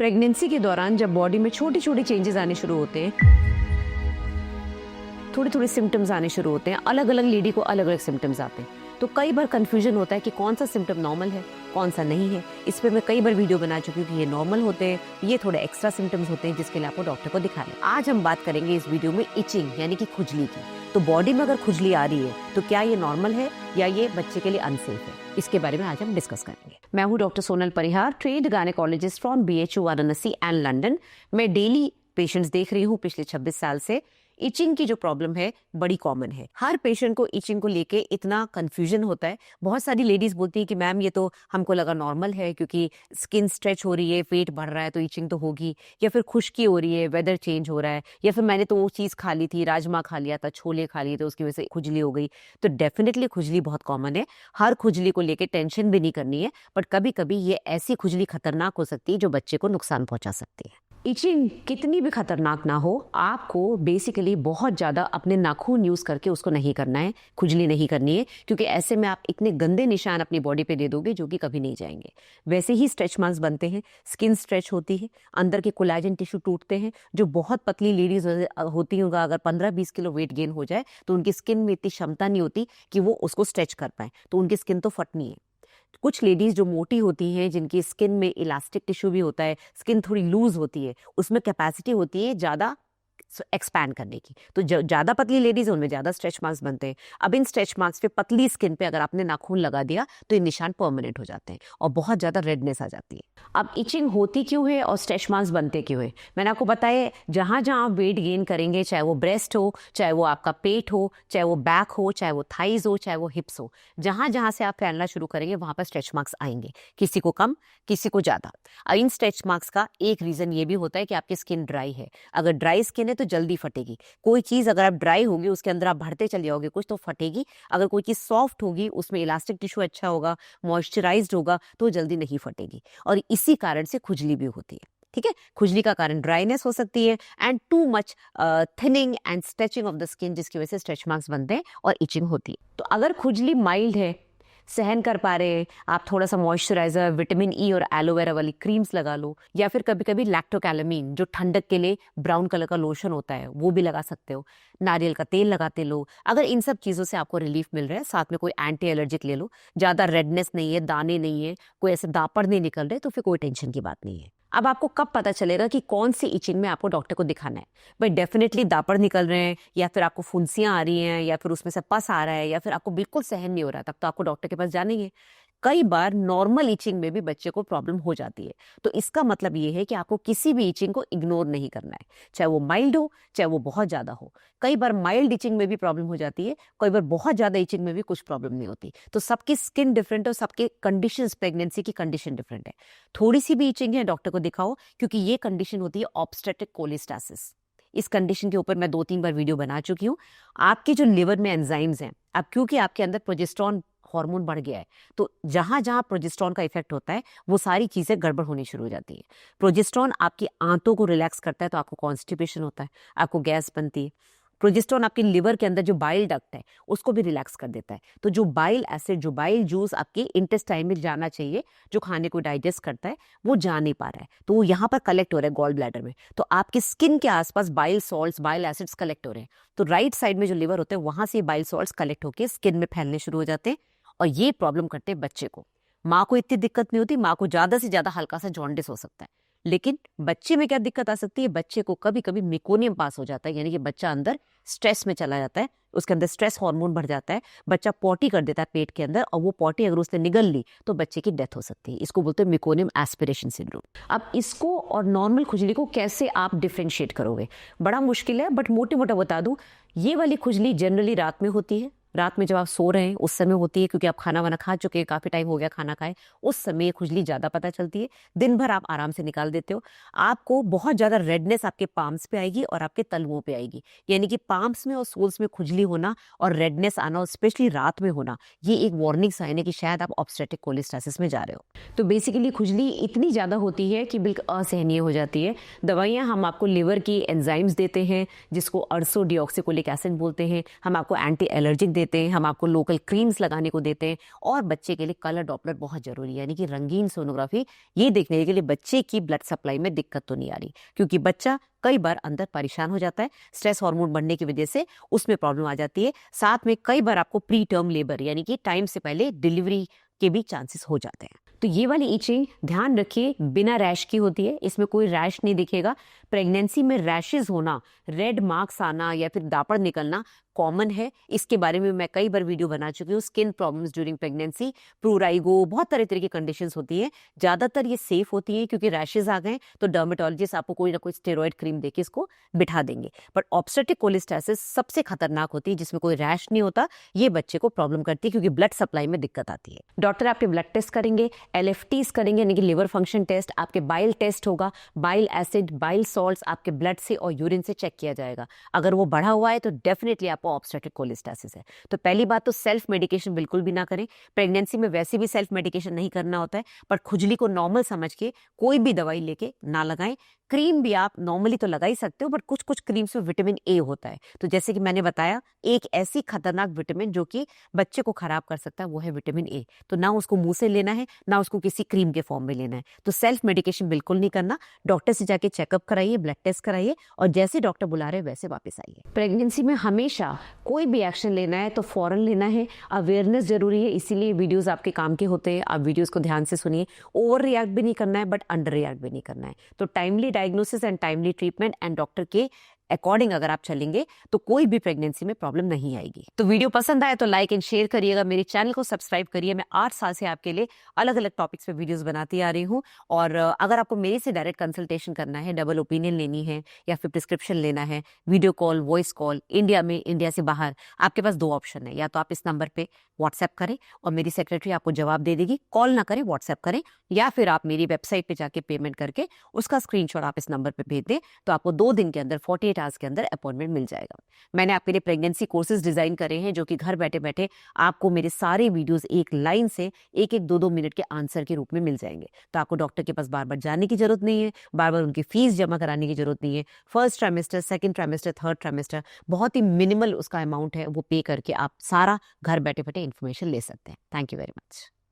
Pregnancy के दौरान जब बॉडी में छोटे छोटे चेंजेस आने शुरू होते हैं, थोड़े थोड़े सिम्टम्स आने शुरू होते हैं, अलग अलग लेडी को अलग अलग सिम्टम्स आते हैं, तो कई बार कंफ्यूजन होता है कि कौन सा सिम्टम नॉर्मल है, कौन सा नहीं है। इस पे मैं कई बार वीडियो बना चुकी हूँ कि ये नॉर्मल होते हैं, ये थोड़े एक्स्ट्रा सिम्टम्स होते हैं जिसके लिए आपको डॉक्टर को दिखाना है। आज हम बात करेंगे इस वीडियो में इचिंग यानी कि खुजली की। तो बॉडी में अगर खुजली आ रही है तो क्या ये नॉर्मल है या ये बच्चे के लिए अनसेफ है, इसके बारे में आज हम डिस्कस करेंगे। मैं हूँ doctor Sonal Parihar, trained gynaecologist from BHU Varanasi and London. मैं डेली पेशेंट्स देख रही हूँ पिछले 26 साल से। इचिंग की जो प्रॉब्लम है बड़ी कॉमन है। हर पेशेंट को इचिंग को लेके इतना कंफ्यूजन होता है। बहुत सारी लेडीज बोलती हैं कि मैम ये तो हमको लगा नॉर्मल है क्योंकि स्किन स्ट्रेच हो रही है, पेट बढ़ रहा है तो इचिंग तो होगी, या फिर खुश्की हो रही है, वेदर चेंज हो रहा है, या फिर मैंने तो वो चीज़ खा ली थी, राजमा खा लिया था, छोले खा लिए थे, उसकी वजह से खुजली हो गई। तो डेफिनेटली खुजली बहुत कॉमन है। हर खुजली को लेके टेंशन भी नहीं करनी है, बट कभी कभी ये ऐसी खुजली खतरनाक हो सकती है जो बच्चे को नुकसान पहुंचा सकती है। इचिंग कितनी भी खतरनाक ना हो, आपको बेसिकली बहुत ज़्यादा अपने नाखून यूज़ करके उसको नहीं करना है, खुजली नहीं करनी है, क्योंकि ऐसे में आप इतने गंदे निशान अपनी बॉडी पे दे दोगे जो कि कभी नहीं जाएंगे। वैसे ही स्ट्रेच मार्क्स बनते हैं, स्किन स्ट्रेच होती है, अंदर के कोलाजन टिश्यू टूटते हैं। जो बहुत पतली लेडीज होती हैं, अगर 15-20 किलो वेट गेन हो जाए तो उनकी स्किन में इतनी क्षमता नहीं होती कि वो उसको स्ट्रेच कर पाए, तो उनकी स्किन तो फटनी है। कुछ लेडीज जो मोटी होती हैं, जिनकी स्किन में इलास्टिक टिश्यू भी होता है, स्किन थोड़ी लूज होती है, उसमें कैपेसिटी होती है ज़्यादा एक्सपैंड करने की, तो ज़्यादा पतली लेडीज उनमें ज़्यादा स्ट्रेच मार्क्स बनते हैं। अब इन स्ट्रेच मार्क्स पे पतली स्किन पे अगर आपने नाखून लगा दिया तो ये निशान परमानेंट हो जाते हैं और बहुत ज़्यादा रेडनेस आ जाती है। अब इचिंग होती क्यों है और स्ट्रेच मार्क्स बनते क्यों है, मैंने आपको बताया। जहाँ जहाँ आप वेट गेन करेंगे, चाहे वो ब्रेस्ट हो, चाहे वो आपका पेट हो, चाहे वो बैक हो, चाहे वो थाइज हो, चाहे वो हिप्स हो, जहाँ जहाँ से आप फैलना शुरू करेंगे वहाँ पर स्ट्रेच मार्क्स आएंगे, किसी को कम किसी को ज़्यादा। इन स्ट्रेच मार्क्स का एक रीज़न ये भी होता है कि आपकी स्किन ड्राई है। अगर ड्राई स्किन है तो जल्दी फटेगी। कोई चीज़ अगर आप ड्राई होगी, उसके अंदर आप भरते चले जाओगे कुछ, तो फटेगी। अगर कोई चीज़ सॉफ्ट होगी, उसमें इलास्टिक टिश्यू अच्छा होगा, मॉइस्चराइज्ड होगा, तो जल्दी नहीं फटेगी। और इसी कारण से खुजली भी होती है। ठीक है, खुजली का कारण ड्राइनेस हो सकती है and too much thinning and stretching of the skin, जिसकी वजह से स्ट्रेच मार्क्स बनते हैं और इचिंग होती है। तो अगर खुजली माइल्ड है, सहन कर पा रहे हैं, आप थोड़ा सा मॉइस्चराइजर, विटामिन ई और एलोवेरा वाली क्रीम्स लगा लो, या फिर कभी कभी लैक्टोकैलामीन जो ठंडक के लिए ब्राउन कलर का लोशन होता है वो भी लगा सकते हो। नारियल का तेल लगाते लो। अगर इन सब चीज़ों से आपको रिलीफ मिल रहा है, साथ में कोई एंटी एलर्जिक ले लो। ज़्यादा रेडनेस नहीं है, दाने नहीं है, कोई ऐसे दापड़ नहीं निकल रहे, तो फिर कोई टेंशन की बात नहीं है। अब आपको कब पता चलेगा कि कौन सी इचिंग में आपको डॉक्टर को दिखाना है? भाई डेफिनेटली दापड़ निकल रहे हैं, या फिर आपको फुंसियाँ आ रही हैं, या फिर उसमें से पस आ रहा है, या फिर आपको बिल्कुल सहन नहीं हो रहा, तब तो आपको डॉक्टर के पास जाना ही है। कई बार नॉर्मल इचिंग में भी बच्चे को प्रॉब्लम हो जाती है, तो इसका मतलब ये है कि आपको किसी भी इचिंग को इग्नोर नहीं करना है, चाहे वो माइल्ड हो चाहे वो बहुत ज़्यादा हो। कई बार माइल्ड इचिंग में भी प्रॉब्लम हो जाती है, कई बार बहुत ज़्यादा इचिंग में भी कुछ प्रॉब्लम नहीं होती। तो सबकी स्किन डिफरेंट है और सबके कंडीशंस, प्रेगनेंसी की कंडीशन डिफरेंट है। थोड़ी सी भी इचिंग है, डॉक्टर को दिखाओ, क्योंकि ये कंडीशन होती है ऑब्स्टेट्रिक कोलिस्टासिस। इस कंडीशन के ऊपर मैं 2-3 बार वीडियो बना चुकी हूँ। आपके जो लिवर में एंजाइम्स हैं, अब क्योंकि आपके अंदर प्रोजेस्टेरॉन हार्मोन बढ़ गया है, तो जहां जहां प्रोजेस्टेरॉन का इफेक्ट होता है वो सारी चीजें गड़बड़ होनी शुरू हो जाती है। प्रोजेस्टेरॉन आपकी आंतों को रिलैक्स करता है, तो आपको कॉन्स्टिपेशन होता है, आपको गैस बनती है। प्रोजेस्टेरॉन आपके लिवर के अंदर जो बाइल डक्ट है उसको भी रिलैक्स कर देता है, तो जो बाइल एसिड, जो बाइल जूस आपके इंटेस्टाइन में जाना चाहिए, जो खाने को डाइजेस्ट करता है, वो जा नहीं पा रहा है, तो वो यहाँ पर कलेक्ट हो रहा है गॉल ब्लैडर में। तो आपकी स्किन के आसपास bile salts, bile acids collect हो रहे हैं, तो राइट साइड में जो लिवर होते हैं वहां से बाइल सॉल्ट्स कलेक्ट होकर स्किन में फैलने शुरू हो जाते हैं, और ये प्रॉब्लम करते हैं बच्चे को। माँ को इतनी दिक्कत नहीं होती, माँ को ज़्यादा से ज़्यादा हल्का सा जॉन्डिस हो सकता है, लेकिन बच्चे में क्या दिक्कत आ सकती है? बच्चे को कभी कभी मेकोनियम पास हो जाता है, यानी कि बच्चा अंदर स्ट्रेस में चला जाता है, उसके अंदर स्ट्रेस हार्मोन बढ़ जाता है, बच्चा पॉटी कर देता है पेट के अंदर, और वो पॉटी अगर उसने निगल ली तो बच्चे की डेथ हो सकती है। इसको बोलते हैं मेकोनियम एस्पिरेशन सिंड्रोम। अब इसको और नॉर्मल खुजली को कैसे आप डिफ्रेंशिएट करोगे? बड़ा मुश्किल है, बट मोटे मोटा बता दूं, ये वाली खुजली जनरली रात में होती है। रात में जब आप सो रहे हैं उस समय होती है, क्योंकि आप खाना वाना खा चुके हैं, काफ़ी टाइम हो गया खाना खाए, उस समय खुजली ज़्यादा पता चलती है। दिन भर आप आराम से निकाल देते हो। आपको बहुत ज़्यादा रेडनेस आपके पाम्स पे आएगी और आपके तलवों पे आएगी, यानी कि पाम्स में और सोल्स में खुजली होना और रेडनेस आना, और स्पेशली रात में होना, ये एक वार्निंग साइन है कि शायद आप ऑब्स्टेट्रिक कोलिस्टासिस में जा रहे हो। तो बेसिकली खुजली इतनी ज़्यादा होती है कि बिल्कुल असहनीय हो जाती है। दवाइयाँ हम आपको लिवर की एंजाइम्स देते हैं, जिसको अर्सो डीऑक्सिकोलिक एसिड बोलते हैं, हम आपको एंटी एलर्जिक देते हैं, हम आपको लोकल क्रीम्स लगाने को देते हैं, और बच्चे के लिए कलर डॉपलर बहुत जरूरी है, यानी कि रंगीन सोनोग्राफी, ये देखने के लिए बच्चे की ब्लड सप्लाई में दिक्कत तो नहीं आ रही, क्योंकि बच्चा कई बार अंदर परेशान हो जाता है, स्ट्रेस हार्मोन बढ़ने की वजह से उसमें प्रॉब्लम आ जाती है। साथ में कई बार आपको प्री टर्म लेबर यानी कि टाइम से पहले डिलीवरी के भी चांसेस हो जाते हैं। तो ये वाली इचिंग ध्यान रखिए बिना रैश की होती है, इसमें कोई रैश नहीं दिखेगा। प्रेगनेंसी में रैशेज होना, रेड मार्क्स आना या फिर दापड़ निकलना कॉमन है, इसके बारे में मैं कई बार वीडियो बना चुकी हूँ। स्किन प्रॉब्लम्स ड्यूरिंग प्रेगनेंसी, प्रूराइगो, बहुत तरह की कंडीशंस होती हैं। ज्यादातर ये सेफ होती हैं क्योंकि रैशेज आ गए तो डर्मेटोलॉजिस्ट आपको कोई ना कोई स्टेरॉइड क्रीम देके इसको बिठा देंगे। पर ऑब्स्टेट्रिक कोलिस्टेसिस सबसे खतरनाक होती है, जिसमें कोई रैश नहीं होता, ये बच्चे को प्रॉब्लम करती है क्योंकि ब्लड सप्लाई में दिक्कत आती है। डॉक्टर आपके ब्लड टेस्ट करेंगे, LFTs करेंगे यानी कि लिवर फंक्शन टेस्ट, आपके बाइल टेस्ट होगा, बाइल एसिड, बाइल सॉल्ट्स आपके ब्लड से और यूरिन से चेक किया जाएगा। अगर वो बढ़ा हुआ है तो डेफिनेटली आपको ऑब्स्टेट्रिक कोलिस्टेसिस है। तो पहली बात तो सेल्फ मेडिकेशन बिल्कुल भी ना करें। प्रेगनेंसी में वैसे भी सेल्फ मेडिकेशन नहीं करना होता है, पर खुजली को नॉर्मल समझ के कोई भी दवाई लेके ना लगाएं। क्रीम भी आप नॉर्मली तो लगा ही सकते हो, बट कुछ कुछ क्रीम्स में विटामिन ए होता है, तो जैसे कि मैंने बताया एक ऐसी खतरनाक विटामिन जो कि बच्चे को खराब कर सकता है, वो है विटामिन ए। तो ना उसको मुंह से लेना है, ना उसको किसी क्रीम के फॉर्म में लेना है। तो सेल्फ मेडिकेशन बिल्कुल नहीं करना, डॉक्टर से जाके चेकअप कराइए, ब्लड टेस्ट कराइए, और जैसे डॉक्टर बुला रहे वैसे वापस आइए। प्रेगनेंसी में हमेशा कोई भी एक्शन लेना है तो फौरन लेना है। अवेयरनेस जरूरी है, इसीलिए वीडियोस आपके काम के होते हैं। आप वीडियोस को ध्यान से सुनिए, ओवर रिएक्ट भी नहीं करना है, बट अंडर रिएक्ट भी नहीं करना है। तो timely diagnosis and timely treatment and doctor के अकॉर्डिंग अगर आप चलेंगे तो कोई भी प्रेगनेंसी में प्रॉब्लम नहीं आएगी। तो वीडियो पसंद आए तो लाइक एंड शेयर करिएगा, मेरे चैनल को सब्सक्राइब करिए। मैं 8 साल से आपके लिए अलग अलग टॉपिक्स पे वीडियोस बनाती आ रही हूँ, और अगर आपको मेरे से डायरेक्ट कंसल्टेशन करना है, डबल ओपिनियन लेनी है, या फिर प्रिस्क्रिप्शन लेना है, video call, voice call, India में, इंडिया से बाहर, आपके पास 2 ऑप्शन है। या तो आप इस नंबर पे व्हाट्सएप करें और मेरी सेक्रेटरी आपको जवाब दे देगी, कॉल ना करें, व्हाट्सएप करें, या फिर आप मेरी वेबसाइट पे जाके पेमेंट करके उसका स्क्रीनशॉट आप इस नंबर पे भेज दें, तो आपको 2 दिन के अंदर, 48 आवर्स के अंदर अपॉइंटमेंट मिल जाएगा। मैंने आपके लिए प्रेगनेंसी कोर्सेज डिजाइन करे हैं जो कि घर बैठे बैठे आपको मेरे सारे वीडियोस एक लाइन से 1-1, 2-2 मिनट के आंसर के रूप में मिल जाएंगे। तो आपको डॉक्टर के पास बार बार जाने की जरूरत नहीं है, बार बार उनकी फीस जमा कराने की जरूरत नहीं है। First trimester, second trimester, third trimester, बहुत ही मिनिमल उसका अमाउंट है, वो पे करके आप सारा घर बैठे बैठे इन्फॉर्मेशन ले सकते हैं। Thank you very much.